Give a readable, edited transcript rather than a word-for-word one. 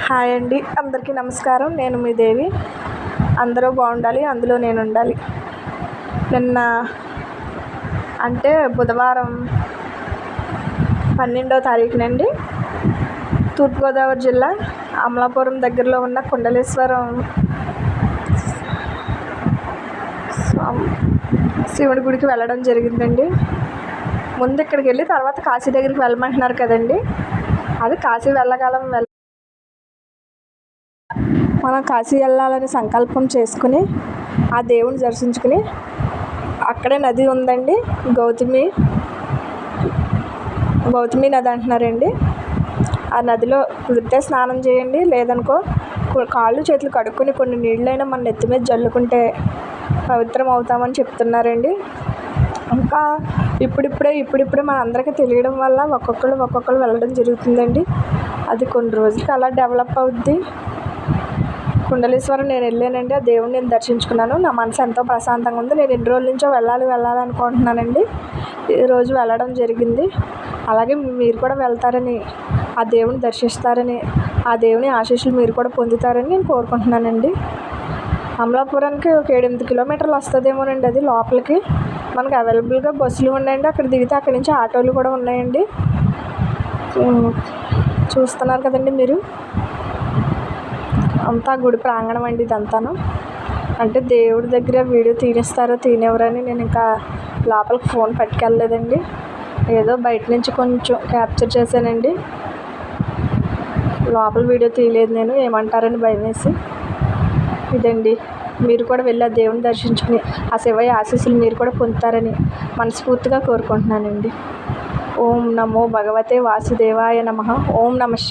Hi అండి, అందరికీ నమస్కారం. నేను మీ దేవి. అందరూ బాగుండాలి, అందులో నేను ఉండాలి. నిన్న అంటే బుధవారం 12వ తారీఖునండి తూర్పుగోదావరి జిల్లా అమలాపురం దగ్గరలో ఉన్న కుండలేశ్వరం శివుడి గుడికి వెళ్ళడం జరిగిందండి. ముందు ఇక్కడికి వెళ్ళి తర్వాత కాశీ దగ్గరికి వెళ్ళమంటున్నారు కదండి. అది కాశీ మనం కాశీ వెళ్ళాలని సంకల్పం చేసుకుని ఆ దేవుని దర్శించుకుని అక్కడే నది ఉందండి, గౌతమి నది అంటున్నారండి. ఆ నదిలో కుదిరితే స్నానం చేయండి, లేదనుకో కాళ్ళు చేతులు కడుక్కొని కొన్ని నీళ్ళైనా మన నెత్తి మీద జల్లుకుంటే పవిత్రం అవుతామని చెప్తున్నారండి. ఇంకా ఇప్పుడిప్పుడే మన అందరికీ తెలియడం వల్ల ఒక్కొక్కరు వెళ్ళడం జరుగుతుందండి. అది కొన్ని రోజులకి అలా డెవలప్ అవుద్ది. కుండలేశ్వరం నేను వెళ్ళానండి, ఆ దేవుడిని నేను దర్శించుకున్నాను. నా మనసు ఎంతో ప్రశాంతంగా ఉంది. నేను ఎన్ని రోజుల నుంచో వెళ్ళాలి అనుకుంటున్నానండి. ఈరోజు వెళ్ళడం జరిగింది. అలాగే మీరు కూడా వెళ్తారని, ఆ దేవుని దర్శిస్తారని, ఆ దేవుని ఆశీస్సులు మీరు కూడా పొందుతారని నేను కోరుకుంటున్నానండి. అమలాపురానికి ఒక 7-8 కిలోమీటర్లు వస్తుందేమోనండి. అది లోపలికి మనకు అవైలబుల్గా బస్సులు ఉన్నాయండి. అక్కడ దిగితే అక్కడి నుంచి ఆటోలు కూడా ఉన్నాయండి. చూస్తున్నారు కదండి మీరు. అంతా గుడి ప్రాంగణం అండి ఇదంతాను. అంటే దేవుడి దగ్గర వీడియో తీనిస్తారో తీనివ్వరని నేను ఇంకా లోపలికి ఫోన్ పట్టుకెళ్ళలేదండి. ఏదో బయట నుంచి కొంచెం క్యాప్చర్ చేశానండి. లోపల వీడియో తీయలేదు నేను, ఏమంటారని భయం వేసి. ఇదండి, మీరు కూడా వెళ్ళి ఆ దేవుని దర్శించుకుని ఆ శివయ్య ఆశీస్సులు మీరు కూడా పొందుతారని మనస్ఫూర్తిగా కోరుకుంటున్నానండి. ఓం నమో భగవతే వాసుదేవాయ నమః. ఓం నమః.